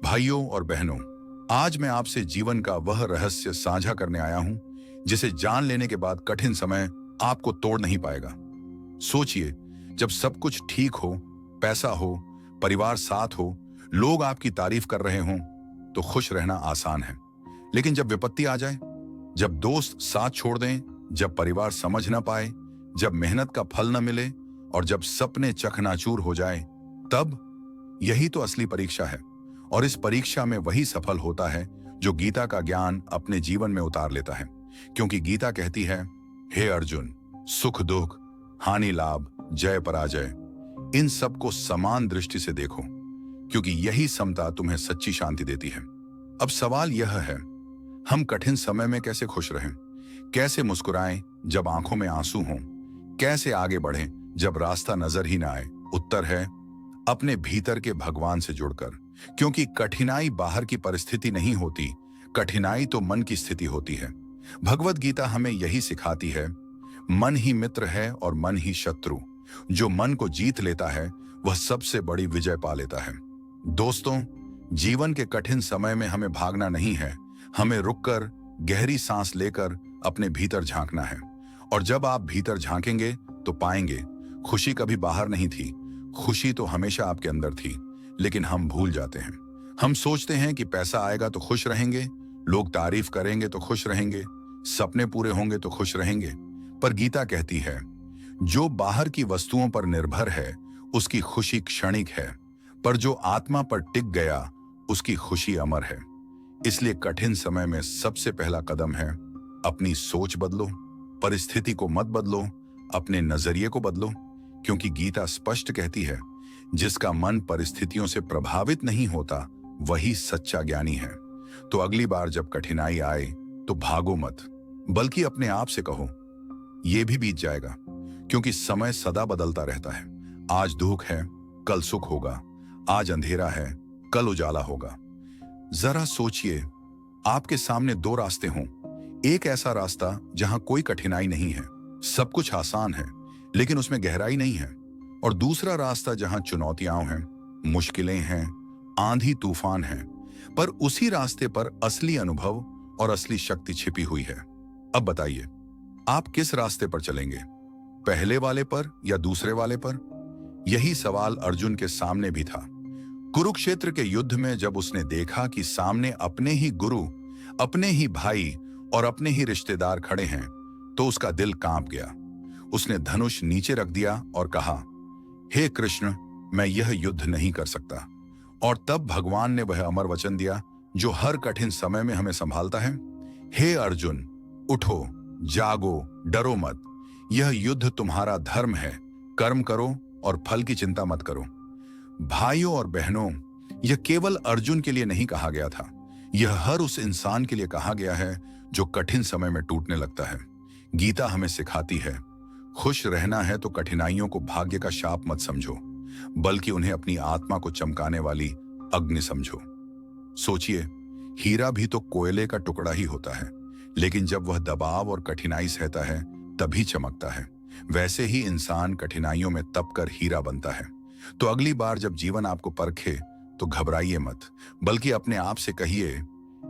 भाइयों और बहनों, आज मैं आपसे जीवन का वह रहस्य साझा करने आया हूं जिसे जान लेने के बाद कठिन समय आपको तोड़ नहीं पाएगा। सोचिए, जब सब कुछ ठीक हो, पैसा हो, परिवार साथ हो, लोग आपकी तारीफ कर रहे हों, तो खुश रहना आसान है। लेकिन जब विपत्ति आ जाए, जब दोस्त साथ छोड़ दें, जब परिवार समझ ना पाए, जब मेहनत का फल न मिले और जब सपने चकनाचूर हो जाए, तब यही तो असली परीक्षा है। और इस परीक्षा में वही सफल होता है जो गीता का ज्ञान अपने जीवन में उतार लेता है। क्योंकि गीता कहती है, हे अर्जुन, सुख दुख, हानि लाभ, जय पराजय, इन सबको समान दृष्टि से देखो, क्योंकि यही समता तुम्हें सच्ची शांति देती है। अब सवाल यह है, हम कठिन समय में कैसे खुश रहें? कैसे मुस्कुराएं जब आंखों में आंसू हों? कैसे आगे बढ़ें जब रास्ता नजर ही ना आए? उत्तर है, अपने भीतर के भगवान से जुड़कर। क्योंकि कठिनाई बाहर की परिस्थिति नहीं होती, कठिनाई तो मन की स्थिति होती है। भगवत गीता हमें यही सिखाती है, मन ही मित्र है और मन ही शत्रु। जो मन को जीत लेता है वह सबसे बड़ी विजय पा लेता है। दोस्तों, जीवन के कठिन समय में हमें भागना नहीं है, हमें रुककर गहरी सांस लेकर अपने भीतर झांकना है। और जब आप भीतर झांकेंगे तो पाएंगे, खुशी कभी बाहर नहीं थी, खुशी तो हमेशा आपके अंदर थी। लेकिन हम भूल जाते हैं। हम सोचते हैं कि पैसा आएगा तो खुश रहेंगे, लोग तारीफ करेंगे तो खुश रहेंगे, सपने पूरे होंगे तो खुश रहेंगे। पर गीता कहती है, जो बाहर की वस्तुओं पर निर्भर है उसकी खुशी क्षणिक है, पर जो आत्मा पर टिक गया उसकी खुशी अमर है। इसलिए कठिन समय में सबसे पहला कदम है, अपनी सोच बदलो, परिस्थिति को मत बदलो, अपने नजरिए को बदलो। क्योंकि गीता स्पष्ट कहती है, जिसका मन परिस्थितियों से प्रभावित नहीं होता वही सच्चा ज्ञानी है। तो अगली बार जब कठिनाई आए तो भागो मत, बल्कि अपने आप से कहो, यह भी बीत जाएगा। क्योंकि समय सदा बदलता रहता है। आज दुख है, कल सुख होगा, आज अंधेरा है, कल उजाला होगा। जरा सोचिए, आपके सामने दो रास्ते हों, एक ऐसा रास्ता जहां कोई कठिनाई नहीं है, सब कुछ आसान है लेकिन उसमें गहराई नहीं है, और दूसरा रास्ता जहां चुनौतियां हैं, मुश्किलें हैं, आंधी तूफान हैं, पर उसी रास्ते पर असली अनुभव और असली शक्ति छिपी हुई है। अब बताइए, आप किस रास्ते पर चलेंगे, पहले वाले पर या दूसरे वाले पर? यही सवाल अर्जुन के सामने भी था। कुरुक्षेत्र के युद्ध में जब उसने देखा कि सामने अपने ही गुरु, अपने ही भाई और अपने ही रिश्तेदार खड़े हैं, तो उसका दिल कांप गया। उसने धनुष नीचे रख दिया और कहा, हे कृष्ण, मैं यह युद्ध नहीं कर सकता। और तब भगवान ने वह अमर वचन दिया जो हर कठिन समय में हमें संभालता है। हे अर्जुन, उठो, जागो, डरो मत। यह युद्ध तुम्हारा धर्म है, कर्म करो और फल की चिंता मत करो। भाइयों और बहनों, यह केवल अर्जुन के लिए नहीं कहा गया था, यह हर उस इंसान के लिए कहा गया है जो कठिन समय में टूटने लगता है। गीता हमें सिखाती है, खुश रहना है तो कठिनाइयों को भाग्य का शाप मत समझो, बल्कि उन्हें अपनी आत्मा को चमकाने वाली अग्नि समझो। सोचिए, हीरा भी तो कोयले का टुकड़ा ही होता है, लेकिन जब वह दबाव और कठिनाई सहता है तभी चमकता है। वैसे ही इंसान कठिनाइयों में तप कर हीरा बनता है। तो अगली बार जब जीवन आपको परखे तो घबराइए मत, बल्कि अपने आप से कहिए,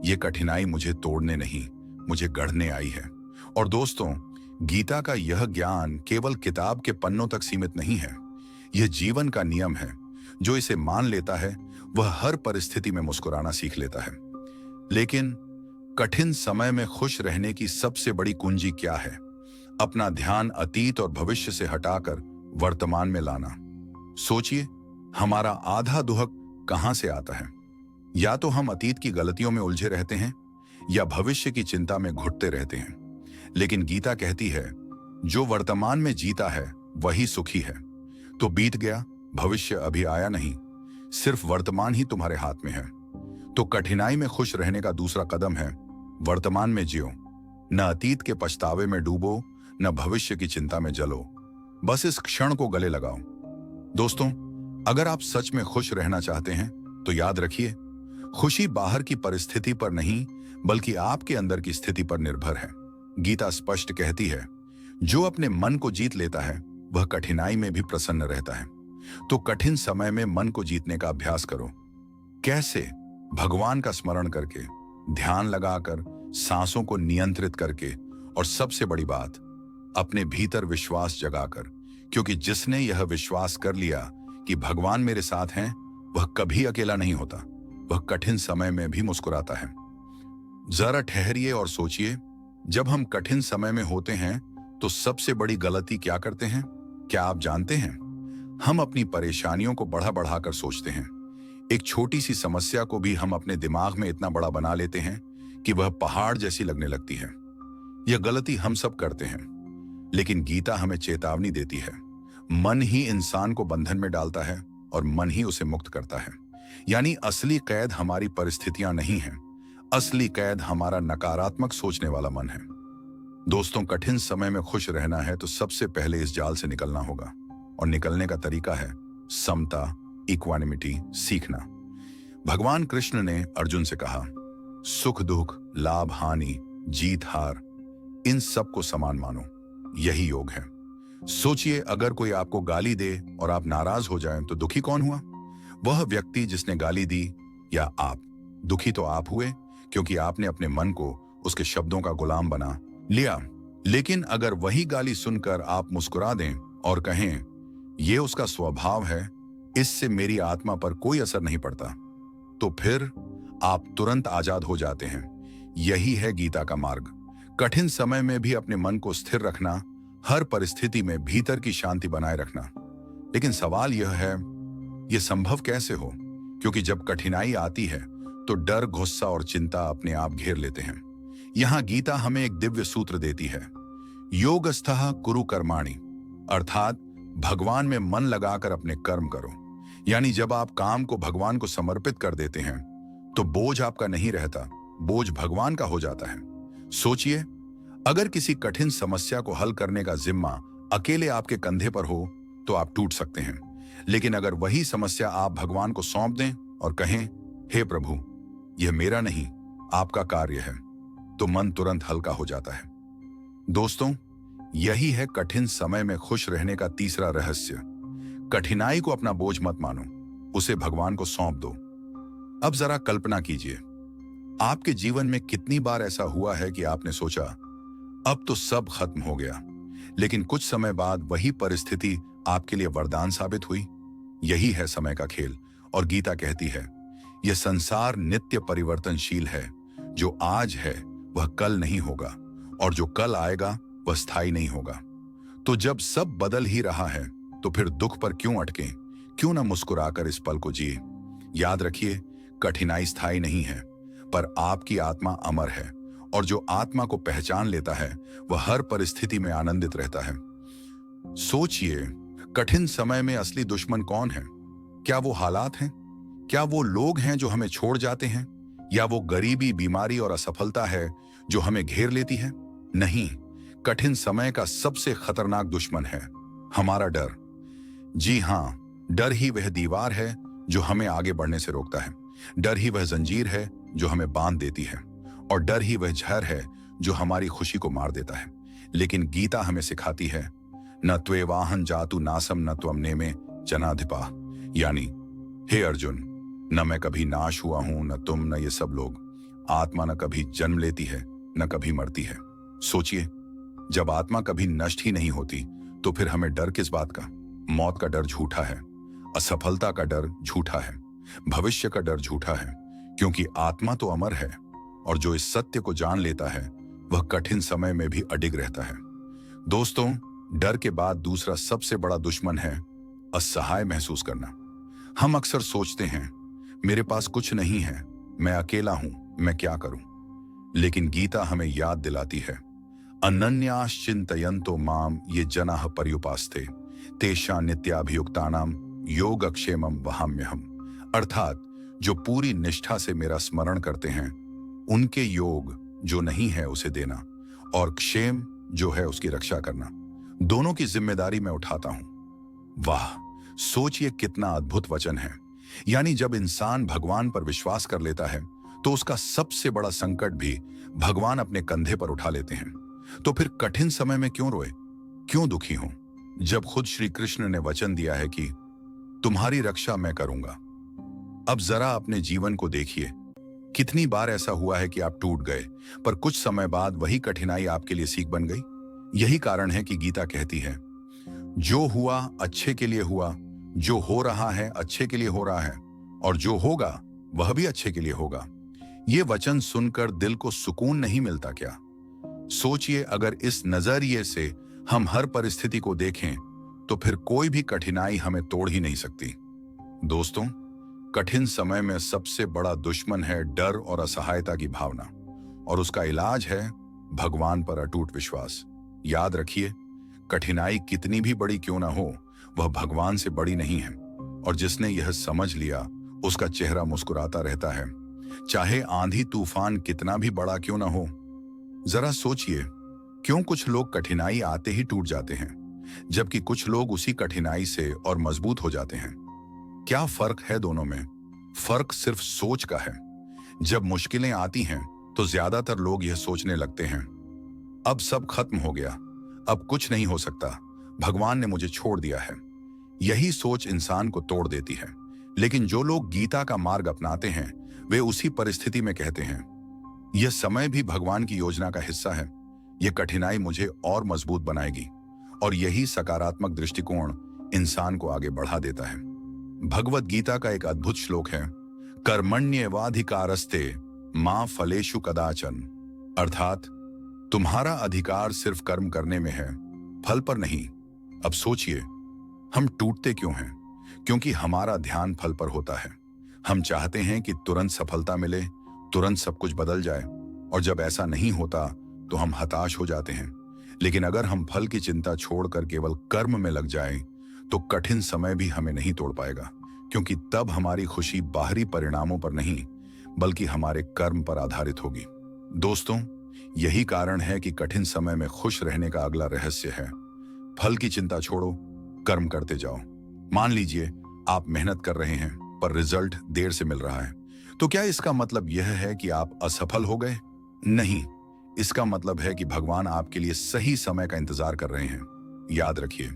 ये कठिनाई मुझे तोड़ने नहीं, मुझे गढ़ने आई है। और दोस्तों, गीता का यह ज्ञान केवल किताब के पन्नों तक सीमित नहीं है, यह जीवन का नियम है। जो इसे मान लेता है वह हर परिस्थिति में मुस्कुराना सीख लेता है। लेकिन कठिन समय में खुश रहने की सबसे बड़ी कुंजी क्या है? अपना ध्यान अतीत और भविष्य से हटाकर वर्तमान में लाना। सोचिए, हमारा आधा दुख कहां से आता है? या तो हम अतीत की गलतियों में उलझे रहते हैं या भविष्य की चिंता में घुटते रहते हैं। लेकिन गीता कहती है, जो वर्तमान में जीता है वही सुखी है। तो बीत गया, भविष्य अभी आया नहीं, सिर्फ वर्तमान ही तुम्हारे हाथ में है। तो कठिनाई में खुश रहने का दूसरा कदम है, वर्तमान में जियो। न अतीत के पछतावे में डूबो, न भविष्य की चिंता में जलो, बस इस क्षण को गले लगाओ। दोस्तों, अगर आप सच में खुश रहना चाहते हैं तो याद रखिए, खुशी बाहर की परिस्थिति पर नहीं बल्कि आपके अंदर की स्थिति पर निर्भर है। गीता स्पष्ट कहती है, जो अपने मन को जीत लेता है वह कठिनाई में भी प्रसन्न रहता है। तो कठिन समय में मन को जीतने का अभ्यास करो। कैसे? भगवान का स्मरण करके, ध्यान लगाकर, सांसों को नियंत्रित करके, और सबसे बड़ी बात, अपने भीतर विश्वास जगाकर, क्योंकि जिसने यह विश्वास कर लिया कि भगवान मेरे साथ हैं, वह कभी अकेला नहीं होता, वह कठिन समय में भी मुस्कुराता है। जरा ठहरिए और सोचिए, जब हम कठिन समय में होते हैं तो सबसे बड़ी गलती क्या करते हैं? क्या आप जानते हैं? हम अपनी परेशानियों को बढ़ा बढ़ाकर सोचते हैं। एक छोटी सी समस्या को भी हम अपने दिमाग में इतना बड़ा बना लेते हैं कि वह पहाड़ जैसी लगने लगती है। यह गलती हम सब करते हैं, लेकिन गीता हमें चेतावनी देती है। मन ही इंसान को बंधन में डालता है और मन ही उसे मुक्त करता है। यानी असली कैद हमारी परिस्थितियां नहीं है, असली कैद हमारा नकारात्मक सोचने वाला मन है। दोस्तों, कठिन समय में खुश रहना है तो सबसे पहले इस जाल से निकलना होगा, और निकलने का तरीका है समता, इक्वानिमिटी सीखना। भगवान कृष्ण ने अर्जुन से कहा, सुख दुख, लाभ हानि, जीत हार, इन सब को समान मानो, यही योग है। सोचिए, अगर कोई आपको गाली दे और आप नाराज हो जाएं तो दुखी कौन हुआ? वह व्यक्ति जिसने गाली दी या आप? दुखी तो आप हुए, क्योंकि आपने अपने मन को उसके शब्दों का गुलाम बना लिया। लेकिन अगर वही गाली सुनकर आप मुस्कुरा दें और कहें, यह उसका स्वभाव है, इससे मेरी आत्मा पर कोई असर नहीं पड़ता, तो फिर आप तुरंत आजाद हो जाते हैं। यही है गीता का मार्ग। कठिन समय में भी अपने मन को स्थिर रखना, हर परिस्थिति में भीतर की शांति बनाए रखना। लेकिन सवाल यह है, यह संभव कैसे हो? क्योंकि जब कठिनाई आती है तो डर, गुस्सा और चिंता अपने आप घेर लेते हैं। यहां गीता हमें एक दिव्य सूत्र देती है, योगस्थः कुरु कर्माणि, अर्थात भगवान में मन लगाकर अपने कर्म करो। यानी जब आप काम को भगवान को समर्पित कर देते हैं तो बोझ आपका नहीं रहता, बोझ भगवान का हो जाता है। सोचिए, अगर किसी कठिन समस्या को हल करने का जिम्मा अकेले आपके कंधे पर हो तो आप टूट सकते हैं। लेकिन अगर वही समस्या आप भगवान को सौंप दें और कहें, हे प्रभु, यह मेरा नहीं, आपका कार्य है, तो मन तुरंत हल्का हो जाता है। दोस्तों, यही है कठिन समय में खुश रहने का तीसरा रहस्य। कठिनाई को अपना बोझ मत मानो, उसे भगवान को सौंप दो। अब जरा कल्पना कीजिए, आपके जीवन में कितनी बार ऐसा हुआ है कि आपने सोचा, अब तो सब खत्म हो गया, लेकिन कुछ समय बाद वही परिस्थिति आपके लिए वरदान साबित हुई। यही है समय का खेल, और गीता कहती है, यह संसार नित्य परिवर्तनशील है। जो आज है वह कल नहीं होगा, और जो कल आएगा वह स्थायी नहीं होगा। तो जब सब बदल ही रहा है तो फिर दुख पर क्यों अटकें? क्यों न मुस्कुराकर इस पल को जिए। याद रखिए, कठिनाई स्थायी नहीं है, पर आपकी आत्मा अमर है, और जो आत्मा को पहचान लेता है वह हर परिस्थिति में आनंदित रहता है। सोचिए, कठिन समय में असली दुश्मन कौन है? क्या वो हालात हैं? क्या वो लोग हैं जो हमें छोड़ जाते हैं? या वो गरीबी, बीमारी और असफलता है जो हमें घेर लेती है? नहीं, कठिन समय का सबसे खतरनाक दुश्मन है हमारा डर। जी हां, डर ही वह दीवार है जो हमें आगे बढ़ने से रोकता है। डर ही वह जंजीर है जो हमें बांध देती है, और डर ही वह जहर है जो हमारी खुशी को मार देता है। लेकिन गीता हमें सिखाती है, न त्वेवाहन जातु नासम न त्वम नेमे जनाधिपा। यानी, हे अर्जुन, न मैं कभी नाश हुआ हूं, न तुम, न ये सब लोग। आत्मा न कभी जन्म लेती है, न कभी मरती है। सोचिए, जब आत्मा कभी नष्ट ही नहीं होती तो फिर हमें डर किस बात का? मौत का डर झूठा है, असफलता का डर झूठा है, भविष्य का डर झूठा है, क्योंकि आत्मा तो अमर है, और जो इस सत्य को जान लेता है वह कठिन समय में भी अडिग रहता है। दोस्तों, डर के बाद दूसरा सबसे बड़ा दुश्मन है असहाय महसूस करना। हम अक्सर सोचते हैं, मेरे पास कुछ नहीं है, मैं अकेला हूं, मैं क्या करूं? लेकिन गीता हमें याद दिलाती है, अनन्याश्चिन्तयन्तो माम ये जनाः पर्युपास्ते तेषां नित्याभियुक्तानां योगक्षेमं वहाम्यहम्। अर्थात, जो पूरी निष्ठा से मेरा स्मरण करते हैं, उनके योग जो नहीं है उसे देना, और क्षेम जो है उसकी रक्षा करना, दोनों की जिम्मेदारी मैं उठाता हूं। वाह, सोचिए कितना अद्भुत वचन है। यानी जब इंसान भगवान पर विश्वास कर लेता है तो उसका सबसे बड़ा संकट भी भगवान अपने कंधे पर उठा लेते हैं। तो फिर कठिन समय में क्यों रोए, क्यों दुखी हो, जब खुद श्री कृष्ण ने वचन दिया है कि तुम्हारी रक्षा मैं करूंगा। अब जरा अपने जीवन को देखिए, कितनी बार ऐसा हुआ है कि आप टूट गए, पर कुछ समय बाद वही कठिनाई आपके लिए सीख बन गई? यही कारण है कि गीता कहती है, जो हुआ अच्छे के लिए हुआ, जो हो रहा है अच्छे के लिए हो रहा है, और जो होगा वह भी अच्छे के लिए होगा। ये वचन सुनकर दिल को सुकून नहीं मिलता क्या? सोचिए, अगर इस नजरिए से हम हर परिस्थिति को देखें तो फिर कोई भी कठिनाई हमें तोड़ ही नहीं सकती। दोस्तों, कठिन समय में सबसे बड़ा दुश्मन है डर और असहायता की भावना, और उसका इलाज है भगवान पर अटूट विश्वास। याद रखिए, कठिनाई कितनी भी बड़ी क्यों ना हो, वह भगवान से बड़ी नहीं है, और जिसने यह समझ लिया उसका चेहरा मुस्कुराता रहता है, चाहे आंधी तूफान कितना भी बड़ा क्यों ना हो। जरा सोचिए, क्यों कुछ लोग कठिनाई आते ही टूट जाते हैं, जबकि कुछ लोग उसी कठिनाई से और मजबूत हो जाते हैं? क्या फर्क है दोनों में? फर्क सिर्फ सोच का है। जब मुश्किलें आती हैं तो ज्यादातर लोग यह सोचने लगते हैं, अब सब खत्म हो गया, अब कुछ नहीं हो सकता, भगवान ने मुझे छोड़ दिया है। यही सोच इंसान को तोड़ देती है। लेकिन जो लोग गीता का मार्ग अपनाते हैं, वे उसी परिस्थिति में कहते हैं, यह समय भी भगवान की योजना का हिस्सा है, यह कठिनाई मुझे और मजबूत बनाएगी। और यही सकारात्मक दृष्टिकोण इंसान को आगे बढ़ा देता है। भगवत गीता का एक अद्भुत श्लोक है, कर्मण्येवाधिकारस्ते मां फलेषु कदाचन। अर्थात तुम्हारा अधिकार सिर्फ कर्म करने में है, फल पर नहीं। अब सोचिए, हम टूटते क्यों हैं? क्योंकि हमारा ध्यान फल पर होता है। हम चाहते हैं कि तुरंत सफलता मिले, तुरंत सब कुछ बदल जाए, और जब ऐसा नहीं होता तो हम हताश हो जाते हैं। लेकिन अगर हम फल की चिंता छोड़कर केवल कर्म में लग जाएं, तो कठिन समय भी हमें नहीं तोड़ पाएगा, क्योंकि तब हमारी खुशी बाहरी परिणामों पर नहीं, बल्कि हमारे कर्म पर आधारित होगी। दोस्तों, यही कारण है कि कठिन समय में खुश रहने का अगला रहस्य है, फल की चिंता छोड़ो, कर्म करते जाओ। मान लीजिए आप मेहनत कर रहे हैं पर रिजल्ट देर से मिल रहा है, तो क्या इसका मतलब यह है कि आप असफल हो गए? नहीं, इसका मतलब है कि भगवान आपके लिए सही समय का इंतजार कर रहे हैं। याद रखिए,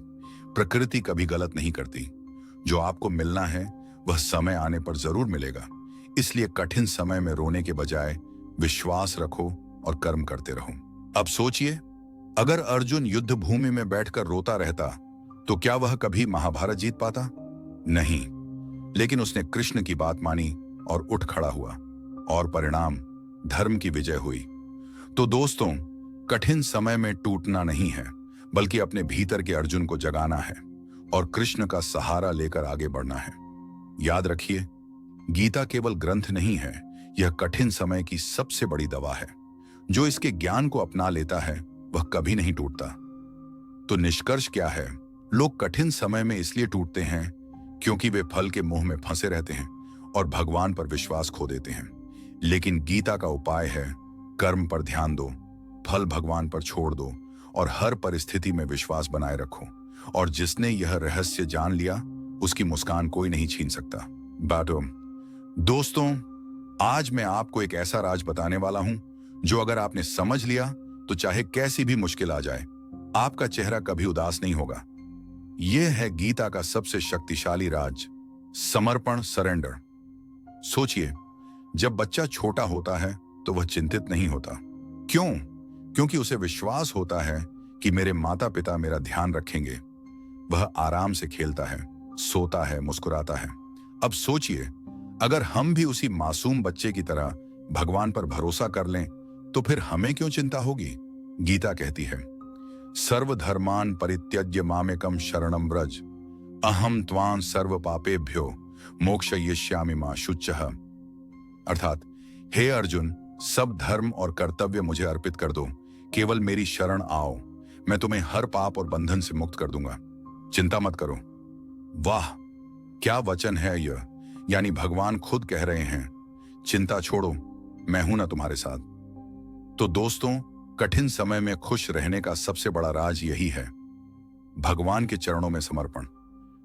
प्रकृति कभी गलत नहीं करती। जो आपको मिलना है वह समय आने पर जरूर मिलेगा। इसलिए कठिन समय में रोने के बजाय विश्वास रखो और कर्म करते रहो। अब सोचिए, अगर अर्जुन युद्ध भूमि में बैठकर रोता रहता तो क्या वह कभी महाभारत जीत पाता? नहीं, लेकिन उसने कृष्ण की बात मानी और उठ खड़ा हुआ, और परिणाम धर्म की विजय हुई। तो दोस्तों, कठिन समय में टूटना नहीं है, बल्कि अपने भीतर के अर्जुन को जगाना है और कृष्ण का सहारा लेकर आगे बढ़ना है। याद रखिए, गीता केवल ग्रंथ नहीं है, यह कठिन समय की सबसे बड़ी दवा है। जो इसके ज्ञान को अपना लेता है वह कभी नहीं टूटता। तो निष्कर्ष क्या है? लोग कठिन समय में इसलिए टूटते हैं क्योंकि वे फल के मोह में फंसे रहते हैं और भगवान पर विश्वास खो देते हैं। लेकिन गीता का उपाय है, कर्म पर ध्यान दो, फल भगवान पर छोड़ दो, और हर परिस्थिति में विश्वास बनाए रखो। और जिसने यह रहस्य जान लिया, उसकी मुस्कान कोई नहीं छीन सकता। बाटो दोस्तों, आज मैं आपको एक ऐसा राज बताने वाला हूं जो अगर आपने समझ लिया तो चाहे कैसी भी मुश्किल आ जाए, आपका चेहरा कभी उदास नहीं होगा। यह है गीता का सबसे शक्तिशाली राज, समर्पण, सरेंडर। सोचिए, जब बच्चा छोटा होता है तो वह चिंतित नहीं होता। क्यों? क्योंकि उसे विश्वास होता है कि मेरे माता पिता मेरा ध्यान रखेंगे। वह आराम से खेलता है, सोता है, मुस्कुराता है। अब सोचिए, अगर हम भी उसी मासूम बच्चे की तरह भगवान पर भरोसा कर लें, तो फिर हमें क्यों चिंता होगी? गीता कहती है, सर्वधर्मान परित्यज्य मामेकम शरणं व्रज, अहम त्वां सर्व पापेभ्यो मोक्षयिष्यामि मा शुचः। अर्थात, हे अर्जुन, सब धर्म और कर्तव्य मुझे अर्पित कर दो, केवल मेरी शरण आओ, मैं तुम्हें हर पाप और बंधन से मुक्त कर दूंगा। चिंता मत करो। वाह, क्या वचन है यह! यानी भगवान खुद कह रहे हैं, चिंता छोड़ो, मैं हूं ना तुम्हारे साथ। तो दोस्तों, कठिन समय में खुश रहने का सबसे बड़ा राज यही है, भगवान के चरणों में समर्पण।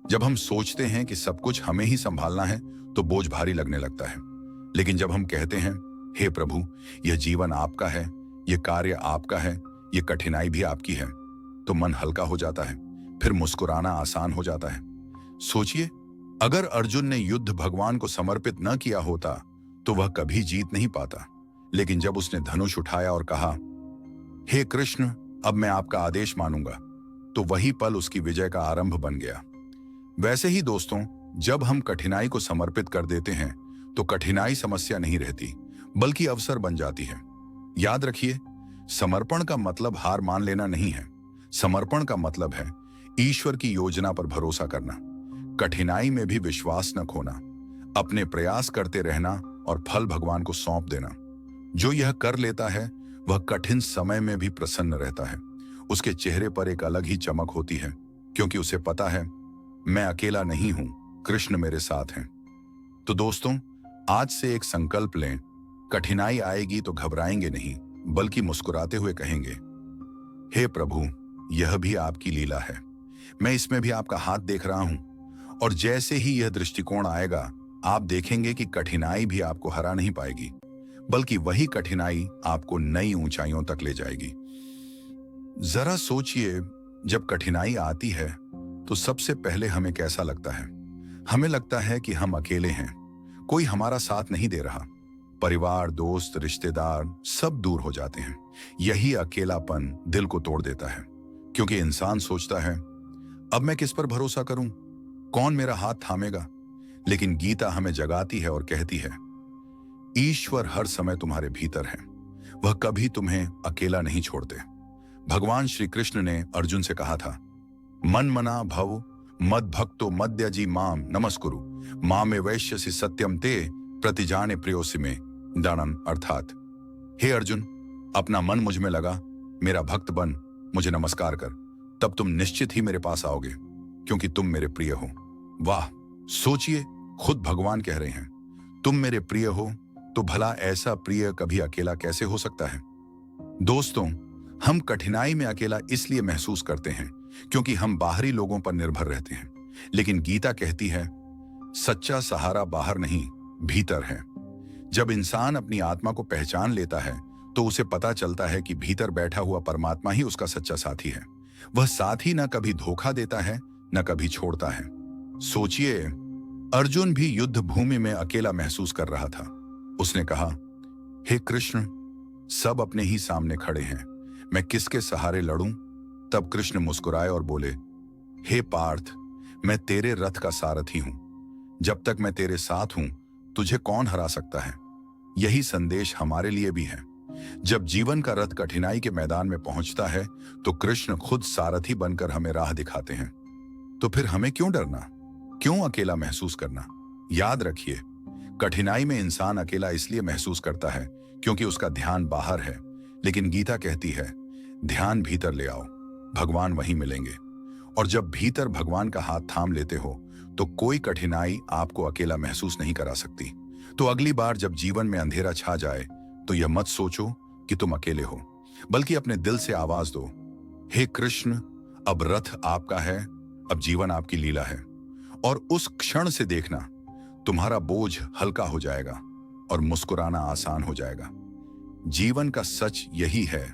जब हम सोचते हैं कि सब कुछ हमें ही संभालना है तो बोझ भारी लगने लगता है। लेकिन जब हम कहते हैं, हे प्रभु, यह जीवन आपका है, यह कार्य आपका है, यह कठिनाई भी आपकी है, तो मन हल्का हो जाता है, फिर मुस्कुराना आसान हो जाता है। सोचिए, अगर अर्जुन ने युद्ध भगवान को समर्पित न किया होता तो वह कभी जीत नहीं पाता। लेकिन जब उसने धनुष उठाया और कहा, हे कृष्ण, अब मैं आपका आदेश मानूंगा, तो वही पल उसकी विजय का आरंभ बन गया। वैसे ही दोस्तों, जब हम कठिनाई को समर्पित कर देते हैं तो कठिनाई समस्या नहीं रहती, बल्कि अवसर बन जाती है। याद रखिए, समर्पण का मतलब हार मान लेना नहीं है। समर्पण का मतलब है ईश्वर की योजना पर भरोसा करना, कठिनाई में भी विश्वास न खोना, अपने प्रयास करते रहना और फल भगवान को सौंप देना। जो यह कर लेता है वह कठिन समय में भी प्रसन्न रहता है। उसके चेहरे पर एक अलग ही चमक होती है, क्योंकि उसे पता है, मैं अकेला नहीं हूं, कृष्ण मेरे साथ हैं। तो दोस्तों, आज से एक संकल्प लें, कठिनाई आएगी तो घबराएंगे नहीं, बल्कि मुस्कुराते हुए कहेंगे, हे प्रभु, यह भी आपकी लीला है, मैं इसमें भी आपका हाथ देख रहा हूं। और जैसे ही यह दृष्टिकोण आएगा, आप देखेंगे कि कठिनाई भी आपको हरा नहीं पाएगी, बल्कि वही कठिनाई आपको नई ऊंचाइयों तक ले जाएगी। जरा सोचिए, जब कठिनाई आती है तो सबसे पहले हमें कैसा लगता है? हमें लगता है कि हम अकेले हैं, कोई हमारा साथ नहीं दे रहा। परिवार, दोस्त, रिश्तेदार सब दूर हो जाते हैं। यही अकेलापन दिल को तोड़ देता है, क्योंकि इंसान सोचता है, अब मैं किस पर भरोसा करूं? कौन मेरा हाथ थामेगा? लेकिन गीता हमें जगाती है और कहती है, ईश्वर हर समय तुम्हारे भीतर है, वह कभी तुम्हें अकेला नहीं छोड़ते। भगवान श्री कृष्ण ने अर्जुन से कहा था, मन मना भव मद भक्तो मद्यजी माम नमस्कुरु मामे वैश्यसि सत्यम ते प्रतिजाने प्रियोसि में दानन। अर्थात, हे अर्जुन, अपना मन मुझ में लगा, मेरा भक्त बन, मुझे नमस्कार कर, तब तुम निश्चित ही मेरे पास आओगे, क्योंकि तुम मेरे प्रिय हो। वाह, सोचिए, खुद भगवान कह रहे हैं, तुम मेरे प्रिय हो, तो भला ऐसा प्रिय कभी अकेला कैसे हो सकता है? दोस्तों, हम कठिनाई में अकेला इसलिए महसूस करते हैं क्योंकि हम बाहरी लोगों पर निर्भर रहते हैं। लेकिन गीता कहती है, सच्चा सहारा बाहर नहीं, भीतर है। जब इंसान अपनी आत्मा को पहचान लेता है तो उसे पता चलता है कि भीतर बैठा हुआ परमात्मा ही उसका सच्चा साथी है। वह साथी न कभी धोखा देता है, न कभी छोड़ता है। सोचिए, अर्जुन भी युद्ध भूमि में अकेला महसूस कर रहा था। उसने कहा, हे कृष्ण, सब अपने ही सामने खड़े हैं, मैं किसके सहारे लड़ूं? तब कृष्ण मुस्कुराए और बोले, हे पार्थ, मैं तेरे रथ का सारथी हूं। जब तक मैं तेरे साथ हूं, तुझे कौन हरा सकता है? यही संदेश हमारे लिए भी है। जब जीवन का रथ कठिनाई के मैदान में पहुंचता है तो कृष्ण खुद सारथी बनकर हमें राह दिखाते हैं। तो फिर हमें क्यों डरना, क्यों अकेला महसूस करना? याद रखिए, कठिनाई में इंसान अकेला इसलिए महसूस करता है क्योंकि उसका ध्यान बाहर है। लेकिन गीता कहती है, ध्यान भीतर ले आओ, भगवान वहीं मिलेंगे। और जब भीतर भगवान का हाथ थाम लेते हो तो कोई कठिनाई आपको अकेला महसूस नहीं करा सकती। तो अगली बार जब जीवन में अंधेरा छा जाए तो यह मत सोचो कि तुम अकेले हो, बल्कि अपने दिल से आवाज दो, हे कृष्ण, अब रथ आपका है, अब जीवन आपकी लीला है। और उस क्षण से देखना, तुम्हारा बोझ हल्का हो जाएगा और मुस्कुराना आसान हो जाएगा। जीवन का सच यही है,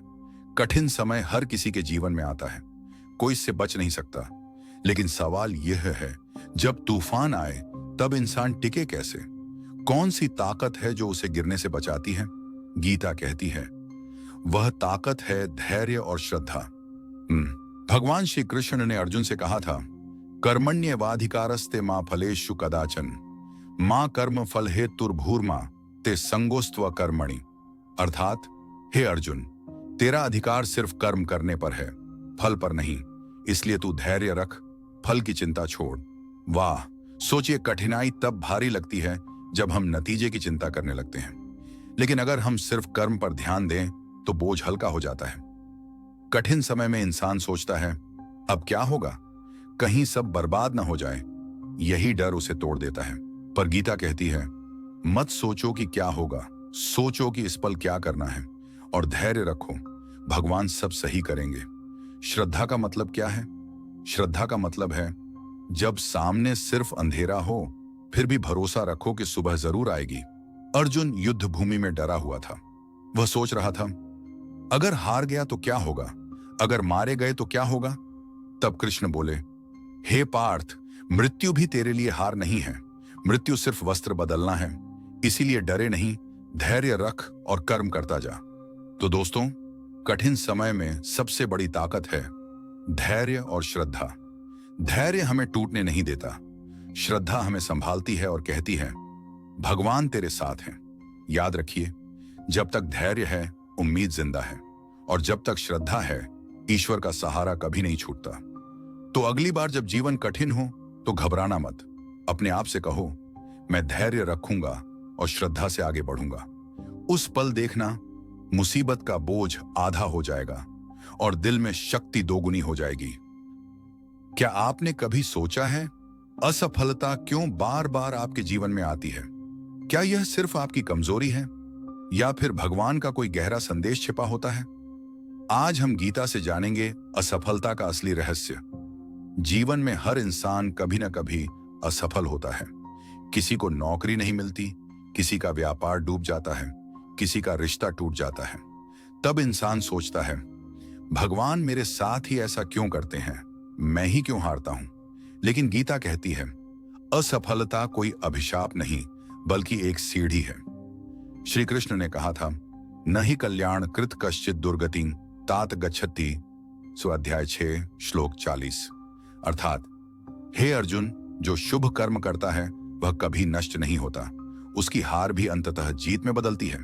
कठिन समय हर किसी के जीवन में आता है, कोई इससे बच नहीं सकता। लेकिन सवाल यह है, जब तूफान आए तब इंसान टिके कैसे? कौन सी ताकत है जो उसे गिरने से बचाती है? गीता कहती है, वह ताकत है धैर्य और श्रद्धा। भगवान श्री कृष्ण ने अर्जुन से कहा था, कर्मण्येवाधिकारस्ते मां फलेषु कदाचन मां कर्म फल हेतुर्भूर्मा ते संगोस्त्व कर्मणि। अर्थात, हे अर्जुन, तेरा अधिकार सिर्फ कर्म करने पर है, फल पर नहीं, इसलिए तू धैर्य रख, फल की चिंता छोड़। वाह, सोचिए, कठिनाई तब भारी लगती है जब हम नतीजे की चिंता करने लगते हैं। लेकिन अगर हम सिर्फ कर्म पर ध्यान दें तो बोझ हल्का हो जाता है। कठिन समय में इंसान सोचता है, अब क्या होगा, कहीं सब बर्बाद ना हो जाए। यही डर उसे तोड़ देता है। पर गीता कहती है, मत सोचो कि क्या होगा, सोचो कि इस पल क्या करना है, और धैर्य रखो, भगवान सब सही करेंगे। श्रद्धा का मतलब क्या है? श्रद्धा का मतलब है, जब सामने सिर्फ अंधेरा हो फिर भी भरोसा रखो कि सुबह जरूर आएगी। अर्जुन युद्ध भूमि में डरा हुआ था। वह सोच रहा था, अगर हार गया तो क्या होगा, अगर मारे गए तो क्या होगा? तब कृष्ण बोले, हे पार्थ, मृत्यु भी तेरे लिए हार नहीं है, मृत्यु सिर्फ वस्त्र बदलना है। इसीलिए डरे नहीं, धैर्य रख और कर्म करता जा। तो दोस्तों, कठिन समय में सबसे बड़ी ताकत है धैर्य और श्रद्धा। धैर्य हमें टूटने नहीं देता, श्रद्धा हमें संभालती है और कहती है भगवान तेरे साथ हैं। याद रखिए, जब तक धैर्य है उम्मीद जिंदा है, और जब तक श्रद्धा है ईश्वर का सहारा कभी नहीं छूटता। तो अगली बार जब जीवन कठिन हो तो घबराना मत। अपने आप से कहो मैं धैर्य रखूंगा और श्रद्धा से आगे बढ़ूंगा। उस पल देखना मुसीबत का बोझ आधा हो जाएगा और दिल में शक्ति दोगुनी हो जाएगी। क्या आपने कभी सोचा है असफलता क्यों बार बार आपके जीवन में आती है? क्या यह सिर्फ आपकी कमजोरी है या फिर भगवान का कोई गहरा संदेश छिपा होता है? आज हम गीता से जानेंगे असफलता का असली रहस्य। जीवन में हर इंसान कभी ना कभी असफल होता है। किसी को नौकरी नहीं मिलती, किसी का व्यापार डूब जाता है, किसी का रिश्ता टूट जाता है। तब इंसान सोचता है भगवान मेरे साथ ही ऐसा क्यों करते हैं, मैं ही क्यों हारता हूं? लेकिन गीता कहती है असफलता कोई अभिशाप नहीं बल्कि एक सीढ़ी है। श्री कृष्ण ने कहा था न ही कल्याण कृत कश्चित दुर्गति तात गच्छति, अध्याय 6 श्लोक 40। अर्थात हे अर्जुन, जो शुभ कर्म करता है वह कभी नष्ट नहीं होता, उसकी हार भी अंततः जीत में बदलती है।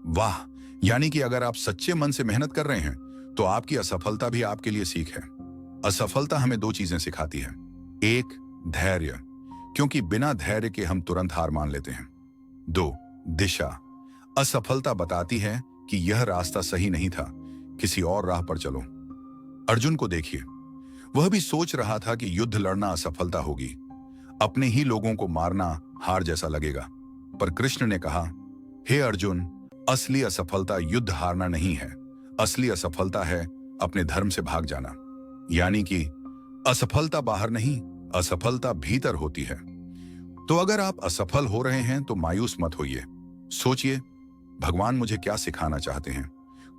वाह! यानी कि अगर आप सच्चे मन से मेहनत कर रहे हैं तो आपकी असफलता भी आपके लिए सीख है। असफलता हमें दो चीजें सिखाती है। एक, धैर्य, क्योंकि बिना धैर्य के हम तुरंत हार मान लेते हैं। दो, दिशा। असफलता बताती है कि यह रास्ता सही नहीं था, किसी और राह पर चलो। अर्जुन को देखिए, वह भी सोच रहा था कि युद्ध लड़ना असफलता होगी, अपने ही लोगों को मारना हार जैसा लगेगा। पर कृष्ण ने कहा हे अर्जुन, असली असफलता युद्ध हारना नहीं है, असली असफलता है अपने धर्म से भाग जाना। यानी कि असफलता बाहर नहीं, असफलता भीतर होती है। तो अगर आप असफल हो रहे हैं तो मायूस मत होइए। सोचिए भगवान मुझे क्या सिखाना चाहते हैं,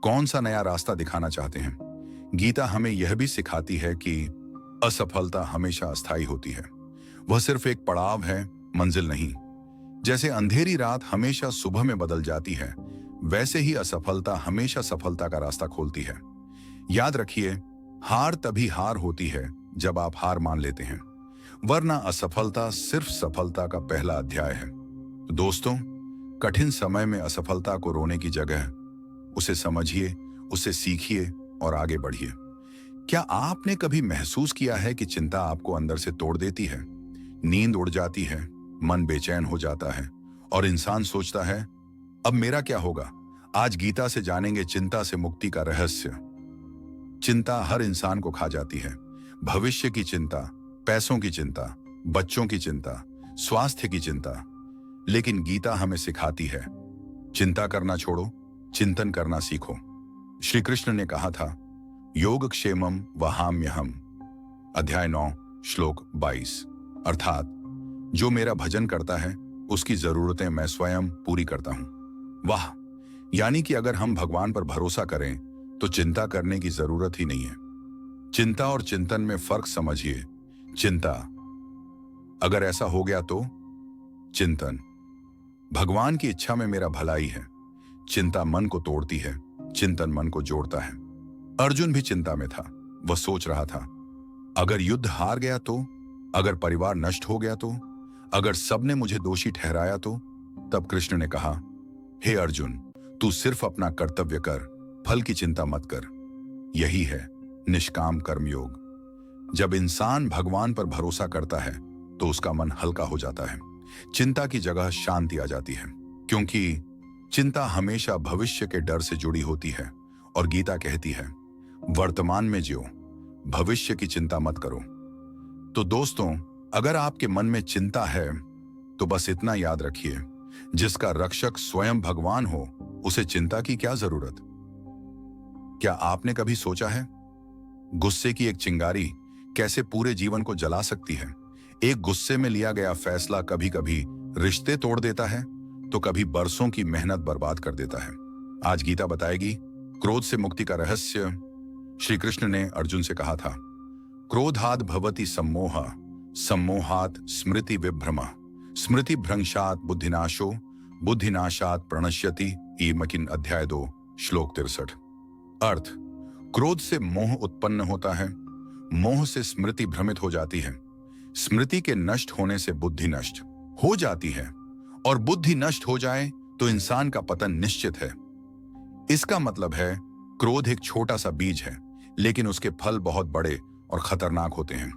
कौन सा नया रास्ता दिखाना चाहते हैं। गीता हमें यह भी सिखाती है कि असफलता हमेशा अस्थायी होती है, वह सिर्फ एक पड़ाव है, मंजिल नहीं। जैसे अंधेरी रात हमेशा सुबह में बदल जाती है, वैसे ही असफलता हमेशा सफलता का रास्ता खोलती है। याद रखिए, हार तभी हार होती है जब आप हार मान लेते हैं, वरना असफलता सिर्फ सफलता का पहला अध्याय है। तो दोस्तों, कठिन समय में असफलता को रोने की जगह उसे समझिए, उससे सीखिए और आगे बढ़िए। क्या आपने कभी महसूस किया है कि चिंता आपको अंदर से तोड़ देती है? नींद उड़ जाती है, मन बेचैन हो जाता है और इंसान सोचता है अब मेरा क्या होगा? आज गीता से जानेंगे चिंता से मुक्ति का रहस्य। चिंता हर इंसान को खा जाती है। भविष्य की चिंता, पैसों की चिंता, बच्चों की चिंता, स्वास्थ्य की चिंता। लेकिन गीता हमें सिखाती है चिंता करना छोड़ो, चिंतन करना सीखो। श्री कृष्ण ने कहा था योगक्षेमम वहाम्यहम, अध्याय 9 श्लोक 22। अर्थात जो मेरा भजन करता है उसकी जरूरतें मैं स्वयं पूरी करता हूं। वाह! यानी कि अगर हम भगवान पर भरोसा करें तो चिंता करने की जरूरत ही नहीं है। चिंता और चिंतन में फर्क समझिए। चिंता, अगर ऐसा हो गया तो चिंतन, भगवान की इच्छा में मेरा भलाई है। चिंता मन को तोड़ती है, चिंतन मन को जोड़ता है। अर्जुन भी चिंता में था। वह सोच रहा था अगर युद्ध हार गया तो, अगर परिवार नष्ट हो गया तो, अगर सबने मुझे दोषी ठहराया तो। तब कृष्ण ने कहा हे अर्जुन, तू सिर्फ अपना कर्तव्य कर, फल की चिंता मत कर। यही है निष्काम कर्मयोग। जब इंसान भगवान पर भरोसा करता है तो उसका मन हल्का हो जाता है, चिंता की जगह शांति आ जाती है, क्योंकि चिंता हमेशा भविष्य के डर से जुड़ी होती है। और गीता कहती है वर्तमान में जियो, भविष्य की चिंता मत करो। तो दोस्तों, अगर आपके मन में चिंता है तो बस इतना याद रखिए, जिसका रक्षक स्वयं भगवान हो उसे चिंता की क्या जरूरत। क्या आपने कभी सोचा है गुस्से की एक चिंगारी कैसे पूरे जीवन को जला सकती है? एक गुस्से में लिया गया फैसला कभी कभी रिश्ते तोड़ देता है तो कभी बरसों की मेहनत बर्बाद कर देता है। आज गीता बताएगी क्रोध से मुक्ति का रहस्य। श्री कृष्ण ने अर्जुन से कहा था क्रोधाद भवति सम्मोह, सम्मोहात स्मृति विभ्रम, स्मृति भ्रंशात बुद्धिनाशो, बुद्धिनाशात प्रणश्यति ईमकिन अध्याय 2 श्लोक 63। अर्थ, क्रोध से मोह उत्पन्न होता है, मोह से स्मृति भ्रमित हो जाती है, स्मृति के नष्ट होने से बुद्धि नष्ट हो जाती है, और बुद्धि नष्ट हो जाए तो इंसान का पतन निश्चित है। इसका मतलब है क्रोध एक छोटा सा बीज है, लेकिन उसके फल बहुत बड़े और खतरनाक होते हैं।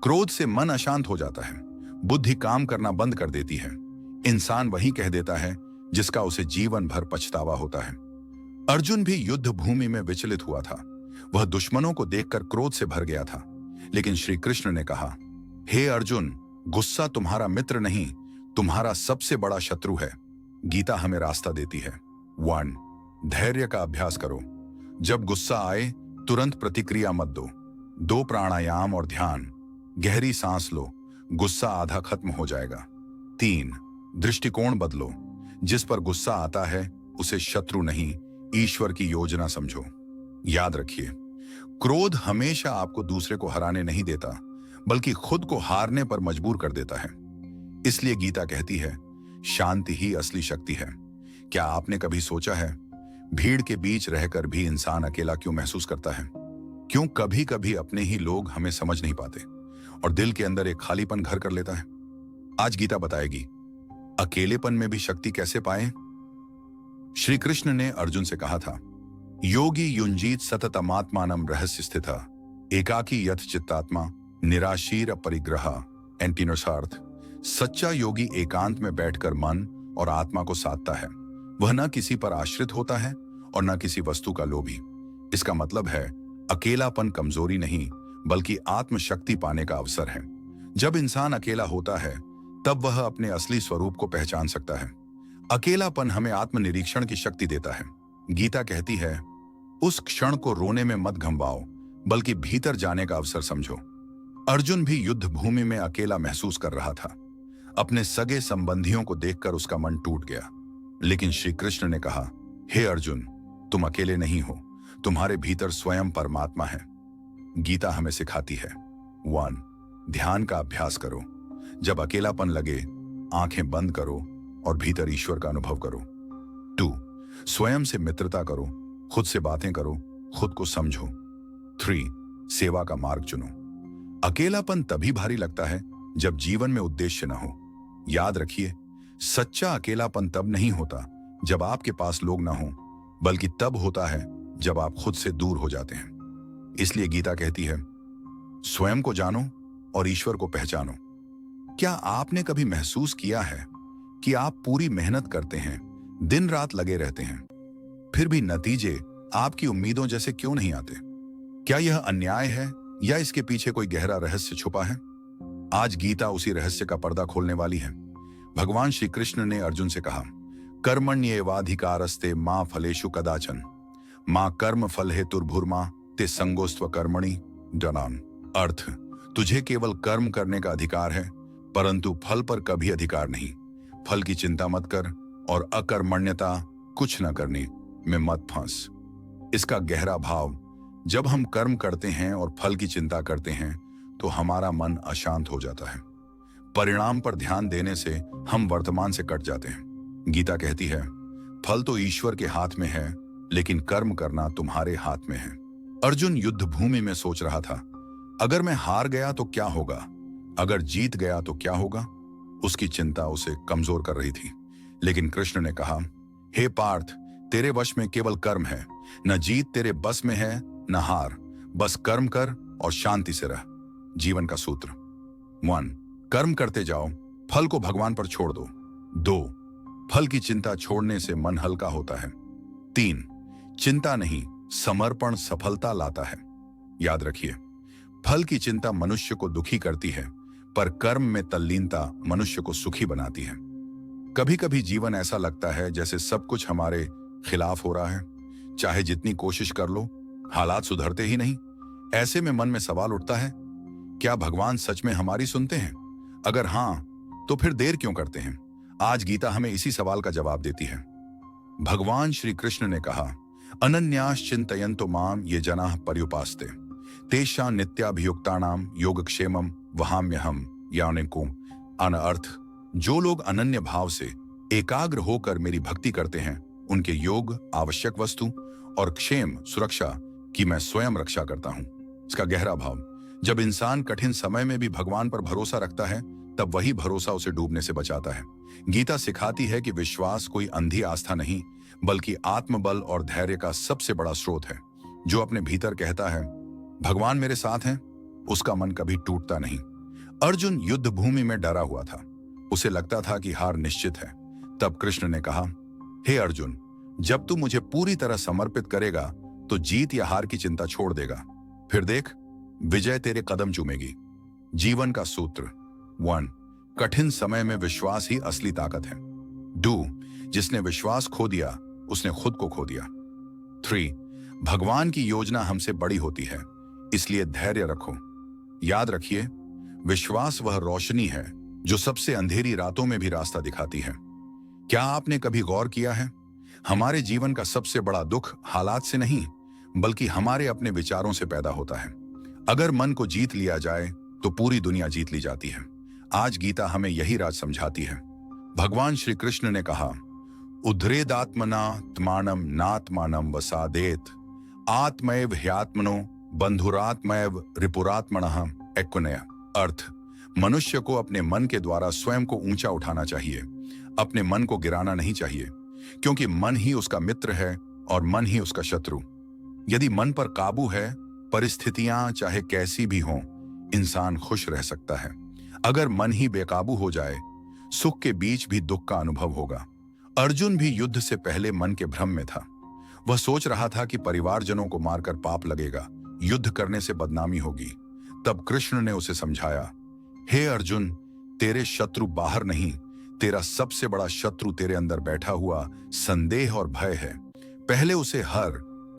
क्रोध से मन अशांत हो जाता है, बुद्धि काम करना बंद कर देती है, इंसान वही कह देता है जिसका उसे जीवन भर पछतावा होता है। अर्जुन भी युद्ध भूमि में विचलित हुआ था। वह दुश्मनों को देखकर क्रोध से भर गया था, लेकिन श्री कृष्ण ने कहा, हे अर्जुन, गुस्सा तुम्हारा मित्र नहीं, तुम्हारा सबसे बड़ा शत्रु है। गीता हमें रास्ता देती है। 1. धैर्य का अभ्यास करो। जब गुस्सा आए तुरंत प्रतिक्रिया मत दो। 2. प्राणायाम और ध्यान। गहरी सांस लो, गुस्सा आधा खत्म हो जाएगा। 3. दृष्टिकोण बदलो। जिस पर गुस्सा आता है उसे शत्रु नहीं, ईश्वर की योजना समझो। याद रखिए, क्रोध हमेशा आपको दूसरे को हराने नहीं देता, बल्कि खुद को हारने पर मजबूर कर देता है। इसलिए गीता कहती है, शांति ही असली शक्ति है। क्या आपने कभी सोचा है, भीड़ के बीच रहकर भी इंसान अकेला क्यों महसूस करता है? क्यों कभी कभी अपने ही लोग हमें समझ नहीं पाते और दिल के अंदर एक खालीपन घर कर लेता है? आज गीता बताएगी, अकेलेपन में भी शक्ति कैसे पाएं? श्री कृष्ण ने अर्जुन से कहा था, योगी युंजीत सततमात्मानम रहस्य स्थिता एकाकी यथ चित्तात्मा निराशीर परिग्रह। एंटीनोसार्थ, सच्चा योगी एकांत में बैठकर मन और आत्मा को साधता है। वह न किसी पर आश्रित होता है और न किसी वस्तु का लोभी। इसका मतलब है अकेलापन कमजोरी नहीं, बल्कि आत्मशक्ति पाने का अवसर है। जब इंसान अकेला होता है तब वह अपने असली स्वरूप को पहचान सकता है। अकेलापन हमें आत्मनिरीक्षण की शक्ति देता है। गीता कहती है, उस क्षण को रोने में मत घंबाओ, बल्कि भीतर जाने का अवसर समझो। अर्जुन भी युद्ध भूमि में अकेला महसूस कर रहा था। अपने सगे संबंधियों को देखकर उसका मन टूट गया, लेकिन श्री कृष्ण ने कहा, हे अर्जुन, तुम अकेले नहीं हो, तुम्हारे भीतर स्वयं परमात्मा है। गीता हमें सिखाती है, 1. ध्यान का अभ्यास करो। जब अकेलापन लगे, आंखें बंद करो और भीतर ईश्वर का अनुभव करो। 2. स्वयं से मित्रता करो, खुद से बातें करो, खुद को समझो। 3. सेवा का मार्ग चुनो। अकेलापन तभी भारी लगता है जब जीवन में उद्देश्य न हो। याद रखिए, सच्चा अकेलापन तब नहीं होता जब आपके पास लोग ना हो, बल्कि तब होता है जब आप खुद से दूर हो जाते हैं। इसलिए गीता कहती है, स्वयं को जानो और ईश्वर को पहचानो। क्या आपने कभी महसूस किया है कि आप पूरी मेहनत करते हैं, दिन रात लगे रहते हैं, फिर भी नतीजे आपकी उम्मीदों जैसे क्यों नहीं आते? क्या यह अन्याय है या इसके पीछे कोई गहरा रहस्य छुपा है? आज गीता उसी रहस्य का पर्दा खोलने वाली है। भगवान श्री कृष्ण ने अर्जुन से कहा, कर्मण्येवाधिकारस्ते मां फलेषु कदाचन मां कर्म फल हेतुर्भुर्मा ते संगोस्त्व कर्मणि जनान। अर्थ, तुझे केवल कर्म करने का अधिकार है, परंतु फल पर कभी अधिकार नहीं। फल की चिंता मत कर और अकर्मण्यता, कुछ न करने में मत फंस। इसका गहरा भाव, जब हम कर्म करते हैं और फल की चिंता करते हैं तो हमारा मन अशांत हो जाता है। परिणाम पर ध्यान देने से हम वर्तमान से कट जाते हैं। गीता कहती है, फल तो ईश्वर के हाथ में है, लेकिन कर्म करना तुम्हारे हाथ में है। अर्जुन युद्ध भूमि में सोच रहा था, अगर मैं हार गया तो क्या होगा, अगर जीत गया तो क्या होगा। उसकी चिंता उसे कमजोर कर रही थी। लेकिन कृष्ण ने कहा, हे पार्थ, तेरे वश में केवल कर्म है, न जीत तेरे बस में है न हार। बस कर्म कर और शांति से रह। जीवन का सूत्र। 1. कर्म करते जाओ, फल को भगवान पर छोड़ दो। 2. फल की चिंता छोड़ने से मन हल्का होता है। 3. चिंता नहीं, समर्पण सफलता लाता है। याद रखिए, फल की चिंता मनुष्य को दुखी करती है, पर कर्म में तल्लीनता मनुष्य को सुखी बनाती है। कभी कभी जीवन ऐसा लगता है जैसे सब कुछ हमारे खिलाफ हो रहा है। चाहे जितनी कोशिश कर लो, हालात सुधरते ही नहीं। ऐसे में मन में सवाल उठता है, क्या भगवान सच में हमारी सुनते हैं? अगर हां, तो फिर देर क्यों करते हैं? आज गीता हमें इसी सवाल का जवाब देती है। भगवान श्री कृष्ण ने कहा, अनन्यास चिंतयन्तो माम ये जनाः पर्युपास्ते तेषां नित्याभियुक्तानां योगक्षेमं वहाम्यहम्। यानी को अन अर्थ, जो लोग अनन्य भाव से एकाग्र होकर मेरी भक्ति करते हैं, उनके योग, आवश्यक वस्तु और क्षेम सुरक्षा की मैं स्वयं रक्षा करता हूं। इसका गहरा भाव, जब इंसान कठिन समय में भी भगवान पर भरोसा रखता है, तब वही भरोसा उसे डूबने से बचाता है। गीता सिखाती है कि विश्वास कोई अंधी आस्था नहीं, बल्कि आत्मबल और धैर्य का सबसे बड़ा स्रोत है। जो अपने भीतर कहता है, भगवान मेरे साथ हैं, उसका मन कभी टूटता नहीं। अर्जुन युद्ध भूमि में डरा हुआ था। उसे लगता था कि हार निश्चित है। तब कृष्ण ने कहा, हे अर्जुन, जब तू मुझे पूरी तरह समर्पित करेगा तो जीत या हार की चिंता छोड़ देगा। फिर देख, विजय तेरे कदम चूमेगी। जीवन का सूत्र 1, कठिन समय में विश्वास ही असली ताकत है। 2, जिसने विश्वास खो दिया उसने खुद को खो दिया। 3, भगवान की योजना हमसे बड़ी होती है, इसलिए धैर्य रखो। याद रखिए, विश्वास वह रोशनी है जो सबसे अंधेरी रातों में भी रास्ता दिखाती है। क्या आपने कभी गौर किया है, हमारे जीवन का सबसे बड़ा दुख हालात से नहीं, बल्कि हमारे अपने विचारों से पैदा होता है। अगर मन को जीत लिया जाए तो पूरी दुनिया जीत ली जाती है। आज गीता हमें यही राज समझाती है। भगवान श्री कृष्ण ने कहा, उद्धरेदात्मनात्मानम नात्मानम वसादेत, आत्मैव ह्यात्मनो बंधुरात्मैव रिपुरात्मनः एक्कुनय। अर्थ, मनुष्य को अपने मन के द्वारा स्वयं को ऊंचा उठाना चाहिए, अपने मन को गिराना नहीं चाहिए, क्योंकि मन ही उसका मित्र है और मन ही उसका शत्रु। यदि मन पर काबू है, परिस्थितियां चाहे कैसी भी हों, इंसान खुश रह सकता है। अगर मन ही बेकाबू हो जाए, सुख के बीच भी दुख का अनुभव होगा। अर्जुन भी युद्ध से पहले मन के भ्रम में था। वह सोच रहा था कि परिवारजनों को मारकर पाप लगेगा, युद्ध करने से बदनामी होगी। तब कृष्ण ने उसे समझाया, हे अर्जुन, तेरे शत्रु बाहर नहीं, तेरा सबसे बड़ा शत्रु तेरे अंदर बैठा हुआ संदेह और भय है। पहले उसे हर,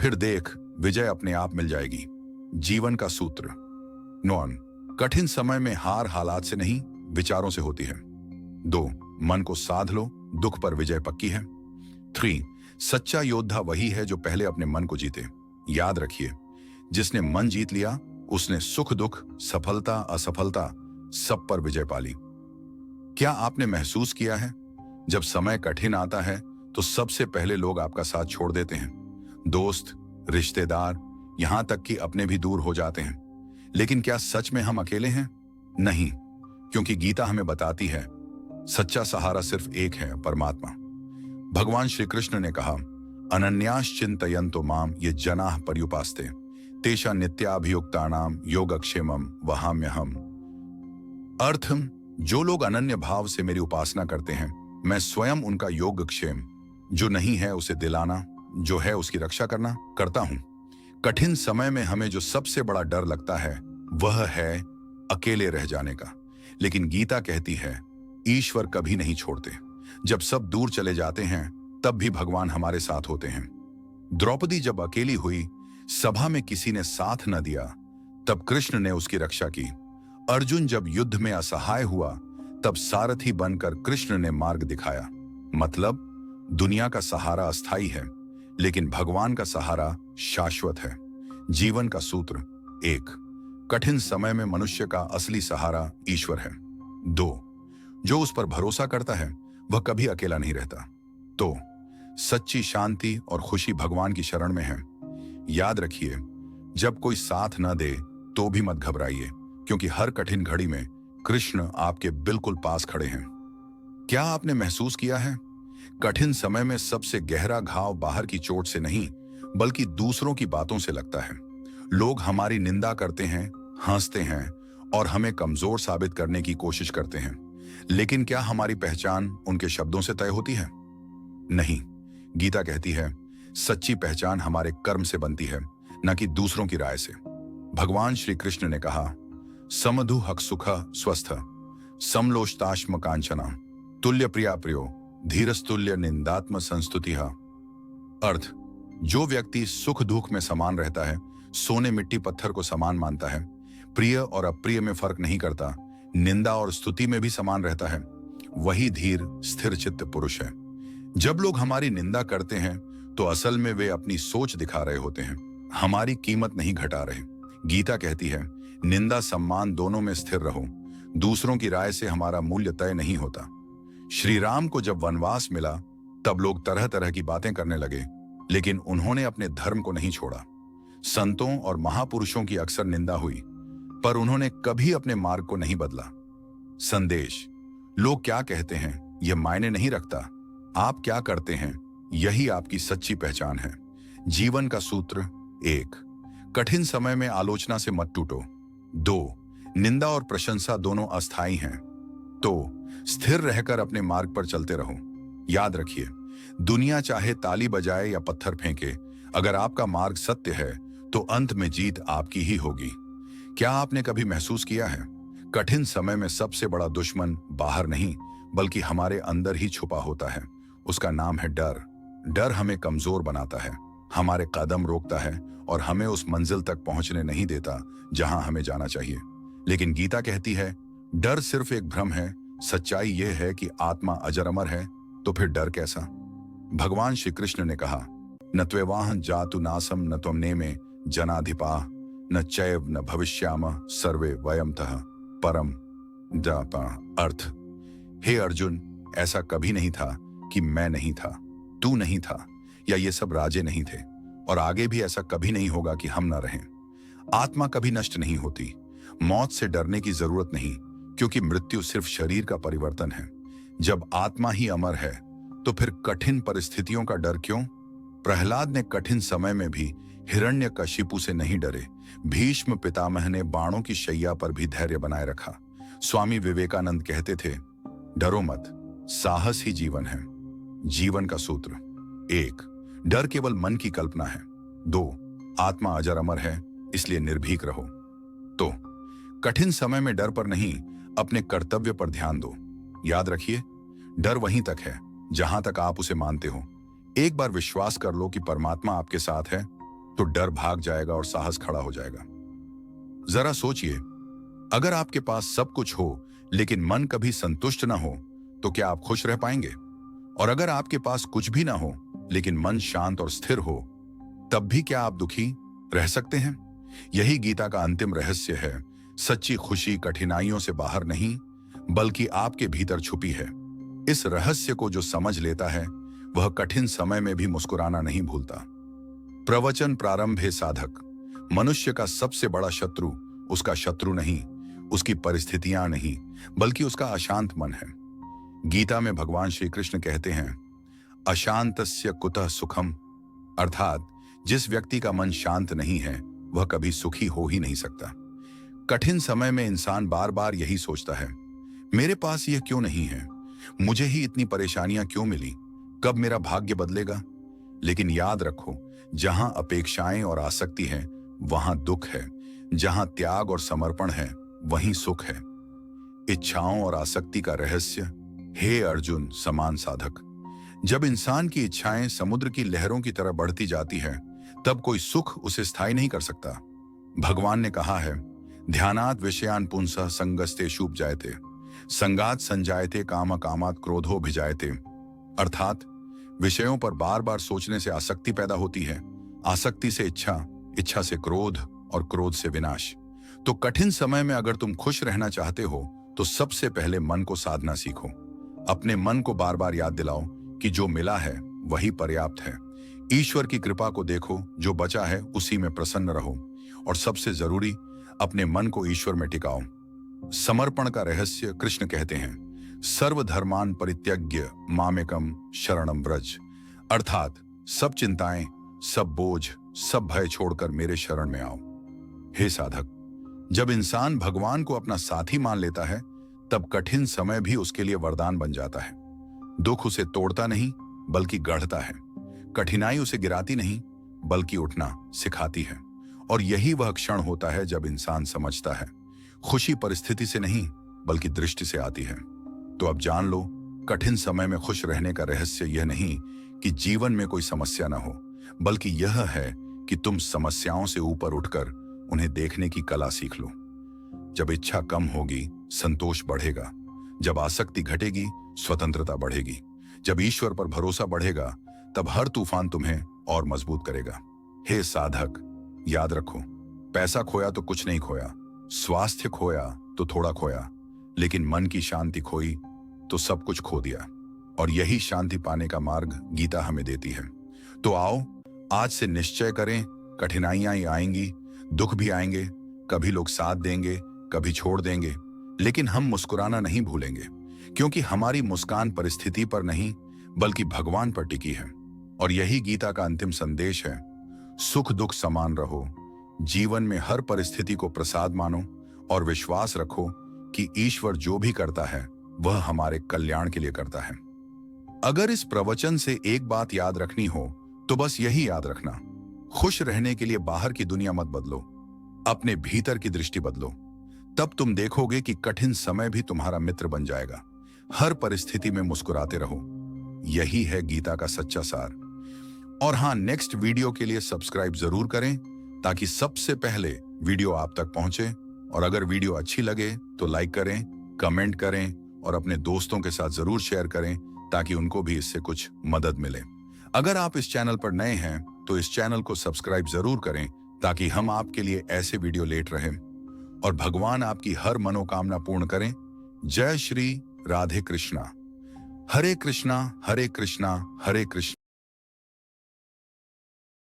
फिर देख, विजय अपने आप मिल जाएगी। जीवन का सूत्र 9, कठिन समय में हार हालात से नहीं, विचारों से होती है। 2, मन को साध लो, दुख पर विजय पक्की है। 3, सच्चा योद्धा वही है जो पहले अपने मन को जीते। याद रखिए, जिसने मन जीत लिया उसने सुख दुख, सफलता असफलता सब पर विजय पाली। क्या आपने महसूस किया है, जब समय कठिन आता है तो सबसे पहले लोग आपका साथ छोड़ देते हैं। दोस्त, रिश्तेदार, यहां तक कि अपने भी दूर हो जाते हैं। लेकिन क्या सच में हम अकेले हैं? नहीं, क्योंकि गीता हमें बताती है, सच्चा सहारा सिर्फ एक है, परमात्मा। भगवान श्री कृष्ण ने कहा, अनन्याश्चिन्तयन्तो माम ये जनाः पर्युपास्ते तेषां नित्याभियुक्तानां योगक्षेमं वहाम्यहम्। अर्थ, जो लोग अनन्य भाव से मेरी उपासना करते हैं, मैं स्वयं उनका योगक्षेम, जो नहीं है उसे दिलाना, जो है उसकी रक्षा करना, करता हूं। कठिन समय में हमें जो सबसे बड़ा डर लगता है वह है अकेले रह जाने का। लेकिन गीता कहती है, ईश्वर कभी नहीं छोड़ते। जब सब दूर चले जाते हैं तब भी भगवान हमारे साथ होते हैं। द्रौपदी जब अकेली हुई, सभा में किसी ने साथ न दिया, तब कृष्ण ने उसकी रक्षा की। अर्जुन जब युद्ध में असहाय हुआ, तब सारथी बनकर कृष्ण ने मार्ग दिखाया। मतलब, दुनिया का सहारा अस्थाई है, लेकिन भगवान का सहारा शाश्वत है। जीवन का सूत्र 1, कठिन समय में मनुष्य का असली सहारा ईश्वर है। 2, जो उस पर भरोसा करता है वह कभी अकेला नहीं रहता। तो सच्ची शांति और खुशी भगवान की शरण में है। याद रखिए, जब कोई साथ न दे तो भी मत घबराइए, क्योंकि हर कठिन घड़ी में कृष्ण आपके बिल्कुल पास खड़े हैं। क्या आपने महसूस किया है, कठिन समय में सबसे गहरा घाव बाहर की चोट से नहीं, बल्कि दूसरों की बातों से लगता है। लोग हमारी निंदा करते हैं, हंसते हैं और हमें कमजोर साबित करने की कोशिश करते हैं। लेकिन क्या हमारी पहचान उनके शब्दों से तय होती है? नहीं। गीता कहती है, सच्ची पहचान हमारे कर्म से बनती है, न कि दूसरों की राय से। भगवान श्री कृष्ण ने कहा, समधु हक सुख स्वस्थ समलोष्टाश्म कांचना तुल्य प्रिया प्रियो धीरस्तुल्य निंदात्म संस्तुति। अर्थ, जो व्यक्ति सुख दुख में समान रहता है, सोने मिट्टी पत्थर को समान मानता है, प्रिय और अप्रिय में फर्क नहीं करता, निंदा और स्तुति में भी समान रहता है, वही धीर स्थिर चित्त पुरुष है। जब लोग हमारी निंदा करते हैं तो असल में वे अपनी सोच दिखा रहे होते हैं, हमारी कीमत नहीं घटा रहे। गीता कहती है, निंदा सम्मान दोनों में स्थिर रहो। दूसरों की राय से हमारा मूल्य तय नहीं होता। श्री राम को जब वनवास मिला तब लोग तरह तरह की बातें करने लगे, लेकिन उन्होंने अपने धर्म को नहीं छोड़ा। संतों और महापुरुषों की अक्सर निंदा हुई, पर उन्होंने कभी अपने मार्ग को नहीं बदला। संदेश: लोग क्या कहते हैं यह मायने नहीं रखता, आप क्या करते हैं यही आपकी सच्ची पहचान है। जीवन का सूत्र: 1. कठिन समय में आलोचना से मत टूटो। 2. निंदा और प्रशंसा दोनों अस्थायी हैं, तो स्थिर रहकर अपने मार्ग पर चलते रहो। याद रखिए, दुनिया चाहे ताली बजाए या पत्थर फेंके, अगर आपका मार्ग सत्य है तो अंत में जीत आपकी ही होगी। क्या आपने कभी महसूस किया है, कठिन समय में सबसे बड़ा दुश्मन बाहर नहीं बल्कि हमारे अंदर ही छुपा होता है। उसका नाम है डर। डर हमें कमजोर बनाता है, हमारे कदम रोकता है और हमें उस मंजिल तक पहुंचने नहीं देता जहां हमें जाना चाहिए। लेकिन गीता कहती है, डर सिर्फ एक भ्रम है, सच्चाई यह है कि आत्मा अजर अमर है, तो फिर डर कैसा। भगवान श्री कृष्ण ने कहा, न त्वेवाहं जातु नासम न त्वं नेमे जनाधिपाः न चैव न भविष्याम सर्वे वयमतः परम जापा। अर्थ: हे अर्जुन, ऐसा कभी नहीं था कि मैं नहीं था, तू नहीं था, या ये सब राजे नहीं थे, और आगे भी ऐसा कभी नहीं होगा कि हम न रहें। आत्मा कभी नष्ट नहीं होती। मौत से डरने की जरूरत नहीं, क्योंकि मृत्यु सिर्फ शरीर का परिवर्तन है। जब आत्मा ही अमर है तो फिर कठिन परिस्थितियों का डर क्यों। प्रहलाद ने कठिन समय में भी हिरण्यकशिपु से नहीं डरे। भीष्म पितामह ने बाणों की शैया पर भी धैर्य बनाए रखा। स्वामी विवेकानंद कहते थे, डरो मत, साहस ही जीवन है। जीवन का सूत्र: 1. डर केवल मन की कल्पना है। 2. आत्मा अजर अमर है, इसलिए निर्भीक रहो। तो कठिन समय में डर पर नहीं, अपने कर्तव्य पर ध्यान दो। याद रखिए, डर वहीं तक है जहां तक आप उसे मानते हो। एक बार विश्वास कर लो कि परमात्मा आपके साथ है, तो डर भाग जाएगा और साहस खड़ा हो जाएगा। जरा सोचिए, अगर आपके पास सब कुछ हो लेकिन मन कभी संतुष्ट ना हो, तो क्या आप खुश रह पाएंगे? और अगर आपके पास कुछ भी ना हो लेकिन मन शांत और स्थिर हो, तब भी क्या आप दुखी रह सकते हैं? यही गीता का अंतिम रहस्य है। सच्ची खुशी कठिनाइयों से बाहर नहीं बल्कि आपके भीतर छुपी है। इस रहस्य को जो समझ लेता है वह कठिन समय में भी मुस्कुराना नहीं भूलता। प्रवचन प्रारंभ है साधक। मनुष्य का सबसे बड़ा शत्रु उसका शत्रु नहीं, उसकी परिस्थितियां नहीं, बल्कि उसका अशांत मन है। गीता में भगवान श्री कृष्ण कहते हैं, अशांतस्य कुतः सुखम, अर्थात जिस व्यक्ति का मन शांत नहीं है वह कभी सुखी हो ही नहीं सकता। कठिन समय में इंसान बार बार यही सोचता है, मेरे पास यह क्यों नहीं है, मुझे ही इतनी परेशानियां क्यों मिली, कब मेरा भाग्य बदलेगा। लेकिन याद रखो, जहां अपेक्षाएं और आसक्ति है वहां दुख है, जहां त्याग और समर्पण है वहीं सुख है। इच्छाओं और आसक्ति का रहस्य: हे अर्जुन समान साधक, जब इंसान की इच्छाएं समुद्र की लहरों की तरह बढ़ती जाती है, तब कोई सुख उसे स्थायी नहीं कर सकता। भगवान ने कहा है, ध्यानात् विषयान् पुंसः संगस्ते शुभजायते संगात संजायते काम कामात् क्रोधो भिजायते। अर्थात विषयों पर बार बार सोचने से आसक्ति पैदा होती है, आसक्ति से इच्छा, इच्छा से क्रोध और क्रोध से विनाश। तो कठिन समय में अगर तुम खुश रहना चाहते हो तो सबसे पहले मन को साधना सीखो। अपने मन को बार बार याद दिलाओ कि जो मिला है वही पर्याप्त है। ईश्वर की कृपा को देखो, जो बचा है उसी में प्रसन्न रहो, और सबसे जरूरी, अपने मन को ईश्वर में टिकाओ। समर्पण का रहस्य: कृष्ण कहते हैं, सर्वधर्मान परित्यज्य मामेकम शरणम व्रज, अर्थात सब चिंताएं, सब बोझ, सब भय छोड़कर मेरे शरण में आओ। हे साधक, जब इंसान भगवान को अपना साथी मान लेता है तब कठिन समय भी उसके लिए वरदान बन जाता है। दुख उसे तोड़ता नहीं बल्कि गढ़ता है, कठिनाई उसे गिराती नहीं बल्कि उठना सिखाती है। और यही वह क्षण होता है जब इंसान समझता है, खुशी परिस्थिति से नहीं बल्कि दृष्टि से आती है। तो अब जान लो, कठिन समय में खुश रहने का रहस्य यह नहीं कि जीवन में कोई समस्या ना हो, बल्कि यह है कि तुम समस्याओं से ऊपर उठकर उन्हें देखने की कला सीख लो। जब इच्छा कम होगी, संतोष बढ़ेगा। जब आसक्ति घटेगी, स्वतंत्रता बढ़ेगी। जब ईश्वर पर भरोसा बढ़ेगा, तब हर तूफान तुम्हें और मजबूत करेगा। हे साधक, याद रखो, पैसा खोया तो कुछ नहीं खोया, स्वास्थ्य खोया तो थोड़ा खोया, लेकिन मन की शांति खोई तो सब कुछ खो दिया। और यही शांति पाने का मार्ग गीता हमें देती है। तो आओ आज से निश्चय करें, कठिनाइयां ही आएंगी, दुख भी आएंगे, कभी लोग साथ देंगे, कभी छोड़ देंगे, लेकिन हम मुस्कुराना नहीं भूलेंगे, क्योंकि हमारी मुस्कान परिस्थिति पर नहीं बल्कि भगवान पर टिकी है। और यही गीता का अंतिम संदेश है। सुख दुख समान रहो, जीवन में हर परिस्थिति को प्रसाद मानो और विश्वास रखो कि ईश्वर जो भी करता है वह हमारे कल्याण के लिए करता है। अगर इस प्रवचन से एक बात याद रखनी हो तो बस यही याद रखना, खुश रहने के लिए बाहर की दुनिया मत बदलो, अपने भीतर की दृष्टि बदलो। तब तुम देखोगे कि कठिन समय भी तुम्हारा मित्र बन जाएगा। हर परिस्थिति में मुस्कुराते रहो, यही है गीता का सच्चा सार। और हाँ, नेक्स्ट वीडियो के लिए सब्सक्राइब जरूर करें ताकि सबसे पहले वीडियो आप तक पहुंचे। और अगर वीडियो अच्छी लगे तो लाइक करें, कमेंट करें और अपने दोस्तों के साथ जरूर शेयर करें ताकि उनको भी इससे कुछ मदद मिले। अगर आप इस चैनल पर नए हैं तो इस चैनल को सब्सक्राइब जरूर करें ताकि हम आपके लिए ऐसे वीडियो लेट रहें और भगवान आपकी हर मनोकामना पूर्ण करें। जय श्री राधे कृष्णा। हरे कृष्णा हरे कृष्णा हरे कृष्णा।